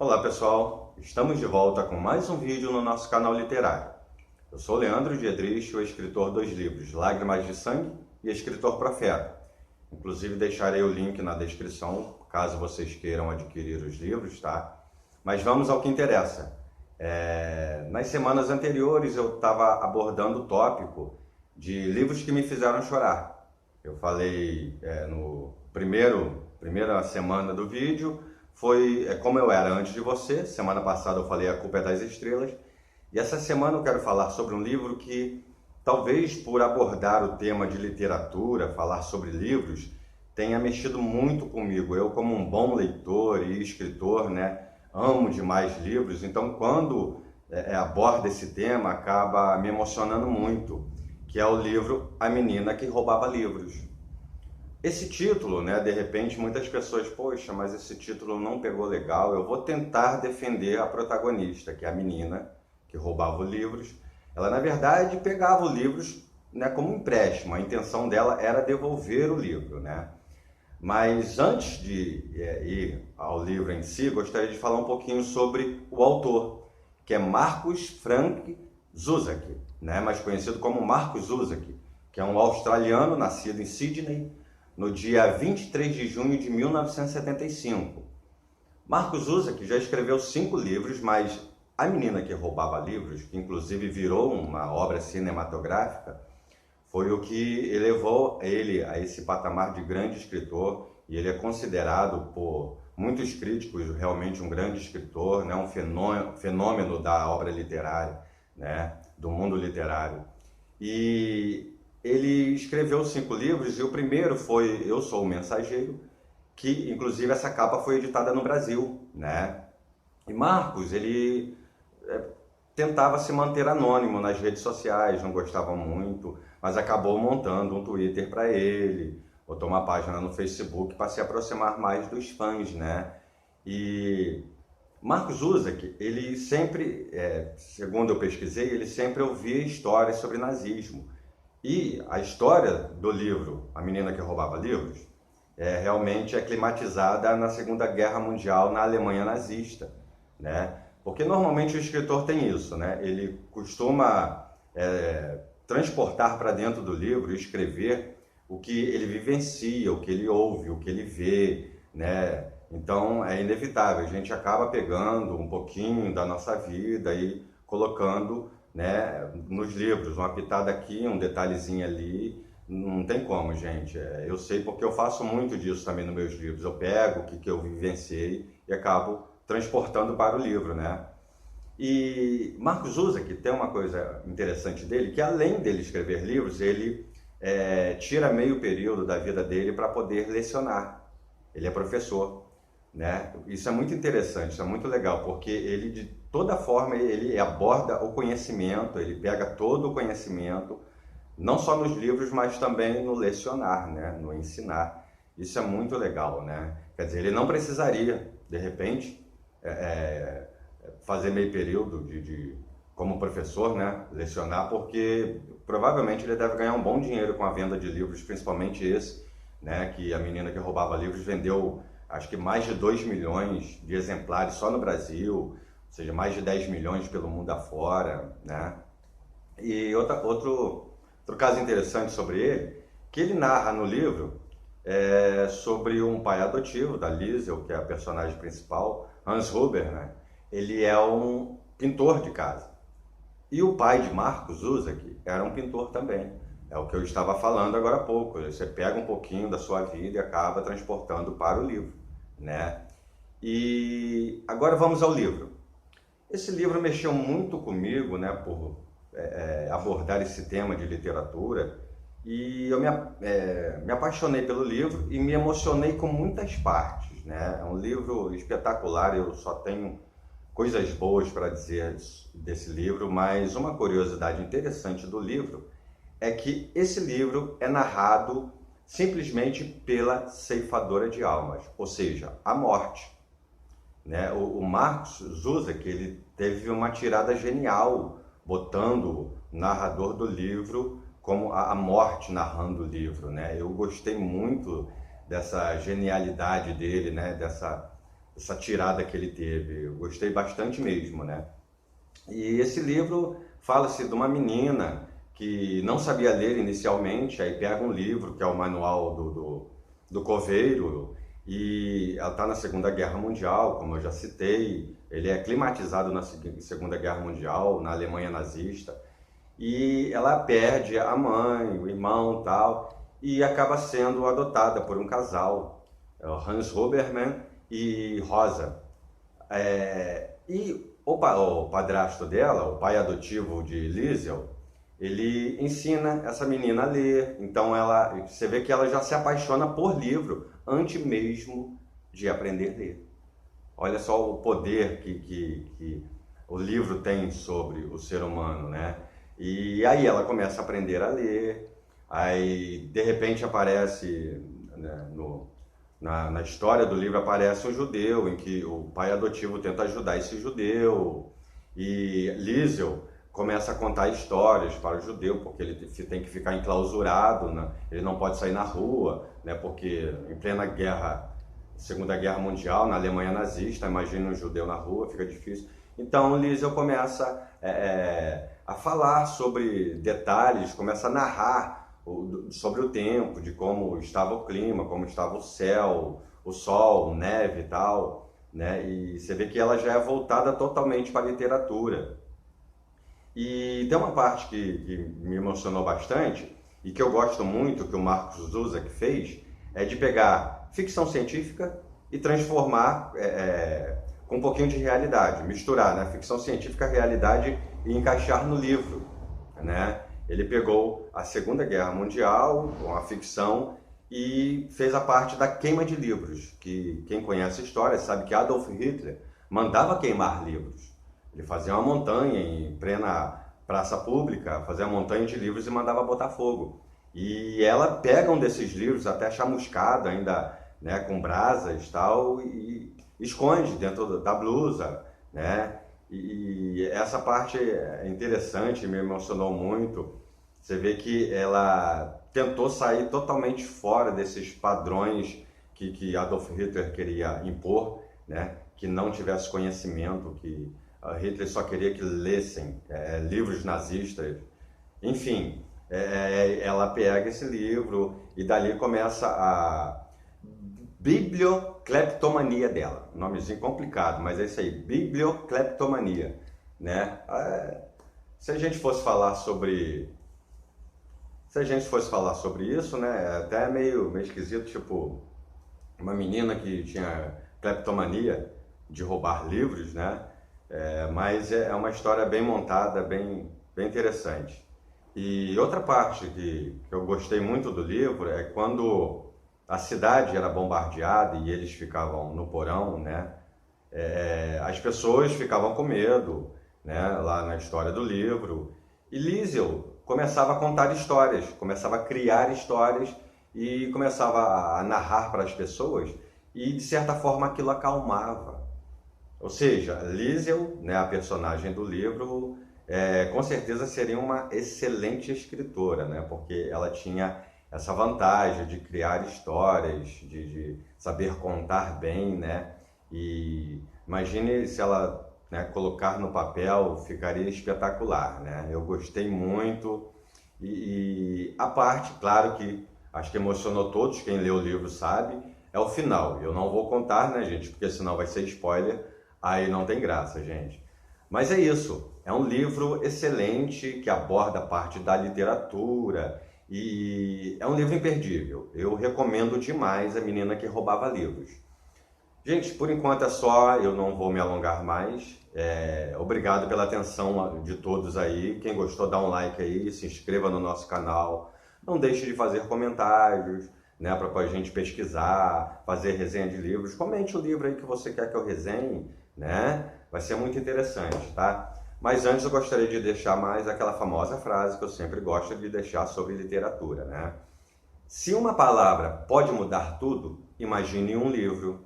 Olá pessoal, estamos de volta com mais um vídeo no nosso canal literário. Eu sou Leandro Diedrich, o escritor dos livros Lágrimas de Sangue e Escritor Profeta. Inclusive deixarei o link na descrição, caso vocês queiram adquirir os livros, tá? Mas vamos ao que interessa. Nas semanas anteriores eu estava abordando o tópico de livros que me fizeram chorar. Eu falei no primeira semana do vídeo, foi Como Eu Era Antes de Você. Semana passada eu falei A Culpa é das Estrelas. E essa semana eu quero falar sobre um livro que, talvez por abordar o tema de literatura, falar sobre livros, tenha mexido muito comigo. Eu, como um bom leitor e escritor, amo demais livros. Então, quando aborda esse tema, acaba me emocionando muito, que é o livro A Menina que Roubava Livros. Esse título, de repente muitas pessoas, poxa, mas esse título não pegou legal. Eu vou tentar defender a protagonista, que é a menina que roubava livros. Ela, na verdade, pegava os livros como empréstimo. A intenção dela era devolver o livro, Mas antes de ir ao livro em si, gostaria de falar um pouquinho sobre o autor, que é Marcus Frank Zusak, mais conhecido como Marcus Zusak, que é um australiano nascido em Sydney, no dia 23 de junho de 1975. Marcus Zusak já escreveu 5 livros, mas A Menina que Roubava Livros, que inclusive virou uma obra cinematográfica, foi o que elevou ele a esse patamar de grande escritor, e ele é considerado por muitos críticos realmente um grande escritor, um fenômeno da obra literária, do mundo literário. E ele escreveu 5 livros, e o primeiro foi Eu Sou o Mensageiro, que inclusive essa capa foi editada no Brasil, E Marcus, ele tentava se manter anônimo nas redes sociais, não gostava muito, mas acabou montando um Twitter para ele, botou uma página no Facebook para se aproximar mais dos fãs, E Marcus Zusak, ele sempre, segundo eu pesquisei, ele sempre ouvia histórias sobre nazismo. E a história do livro A Menina que Roubava Livros realmente é climatizada na Segunda Guerra Mundial, na Alemanha nazista, Porque normalmente o escritor tem isso, Ele costuma transportar para dentro do livro e escrever o que ele vivencia, o que ele ouve, o que ele vê, Então é inevitável, a gente acaba pegando um pouquinho da nossa vida e colocando nos livros, uma pitada aqui, um detalhezinho ali, não tem como, gente. Eu sei porque eu faço muito disso também nos meus livros. Eu pego o que eu vivenciei e acabo transportando para o livro, E Marcus Zusak tem uma coisa interessante dele, que além dele escrever livros, ele tira meio período da vida dele para poder lecionar. Ele é professor, Isso é muito interessante, isso é muito legal, porque ele, de toda forma, ele aborda o conhecimento, ele pega todo o conhecimento, não só nos livros, mas também no lecionar, no ensinar. Isso é muito legal, Quer dizer, ele não precisaria, de repente, fazer meio período como professor, lecionar, porque provavelmente ele deve ganhar um bom dinheiro com a venda de livros, principalmente esse, que A Menina que Roubava Livros vendeu, acho que mais de 2 milhões de exemplares só no Brasil, ou seja, mais de 10 milhões pelo mundo afora, E outro caso interessante sobre ele, que ele narra no livro sobre um pai adotivo da Liesel, que é a personagem principal, Hans Huber, Ele é um pintor de casa. E o pai de Marcus Zusak era um pintor também. É o que eu estava falando agora há pouco. Você pega um pouquinho da sua vida e acaba transportando para o livro, E agora vamos ao livro. Esse livro mexeu muito comigo, por abordar esse tema de literatura. E eu me apaixonei pelo livro e me emocionei com muitas partes, É um livro espetacular, eu só tenho coisas boas para dizer desse livro, mas uma curiosidade interessante do livro é que esse livro é narrado simplesmente pela ceifadora de almas, ou seja, a morte. O Marcus Zusak, ele teve uma tirada genial, botando o narrador do livro como a morte narrando o livro. Eu gostei muito dessa genialidade dele, essa tirada que ele teve. Eu gostei bastante mesmo, né? E esse livro fala-se de uma menina que não sabia ler inicialmente, aí pega um livro que é o manual do coveiro, e ela está na Segunda Guerra Mundial, como eu já citei, ele é climatizado na Segunda Guerra Mundial, na Alemanha nazista, e ela perde a mãe, o irmão e tal, e acaba sendo adotada por um casal, Hans Hoberman e Rosa. E o padrasto dela, o pai adotivo de Liesel, ele ensina essa menina a ler. Então você vê que ela já se apaixona por livro antes mesmo de aprender a ler. Olha só o poder que o livro tem sobre o ser humano, né? E aí ela começa a aprender a ler, aí de repente aparece, né, na história do livro aparece um judeu, em que o pai adotivo tenta ajudar esse judeu, e Liesel começa a contar histórias para o judeu, porque ele tem que ficar enclausurado, né? Ele não pode sair na rua, né? Porque em plena guerra, Segunda Guerra Mundial, na Alemanha nazista, imagina um judeu na rua, fica difícil. Então Liesel começa a falar sobre detalhes, começa a narrar sobre o tempo, de como estava o clima, como estava o céu, o sol, neve e tal, né? E você vê que ela já é voltada totalmente para a literatura. E tem uma parte que me emocionou bastante e que eu gosto muito, que o Marcos Zusak fez, é de pegar ficção científica e transformar com um pouquinho de realidade, misturar, né, ficção científica, realidade, e encaixar no livro, né? Ele pegou a Segunda Guerra Mundial, com a ficção, e fez a parte da queima de livros, que quem conhece a história sabe que Adolf Hitler mandava queimar livros. Ele fazia uma montanha em plena praça pública, fazia uma montanha de livros e mandava botar fogo. E ela pega um desses livros, até chamuscado ainda, né, com brasas e tal, e esconde dentro da blusa, né? E essa parte é interessante, me emocionou muito. Você vê que ela tentou sair totalmente fora desses padrões que Adolf Hitler queria impor, né? Que não tivesse conhecimento, que Hitler só queria que lessem livros nazistas. Enfim, ela pega esse livro e dali começa a bibliocleptomania dela. Um nomezinho complicado, mas é isso aí, bibliocleptomania, né? Se a gente fosse falar sobre isso, né, é até meio esquisito, tipo, uma menina que tinha cleptomania de roubar livros, né? Mas é uma história bem montada, bem interessante. E outra parte que eu gostei muito do livro é quando a cidade era bombardeada e eles ficavam no porão, né? As pessoas ficavam com medo, né? Lá na história do livro. E Liesel começava a contar histórias, começava a criar histórias e começava a narrar para as pessoas, e de certa forma aquilo acalmava. Ou seja, Liesel, né, a personagem do livro, com certeza seria uma excelente escritora, né? Porque ela tinha essa vantagem de criar histórias, de saber contar bem, né? E imagine se ela, né, colocar no papel, ficaria espetacular, né? Eu gostei muito, e a parte, claro que acho que emocionou todos, quem lê o livro sabe, é o final. Eu não vou contar, né, gente, porque senão vai ser spoiler, aí não tem graça, gente. Mas é isso, é um livro excelente que aborda a parte da literatura e é um livro imperdível. Eu recomendo demais A Menina que Roubava Livros. Gente, por enquanto é só, eu não vou me alongar mais. Obrigado pela atenção de todos aí. Quem gostou, dá um like aí, se inscreva no nosso canal. Não deixe de fazer comentários, né, para a gente pesquisar, fazer resenha de livros. Comente o livro aí que você quer que eu resenhe, né? Vai ser muito interessante, tá? Mas antes eu gostaria de deixar mais aquela famosa frase que eu sempre gosto de deixar sobre literatura, né? Se uma palavra pode mudar tudo, imagine um livro.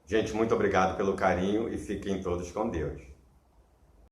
Gente, muito obrigado pelo carinho e fiquem todos com Deus.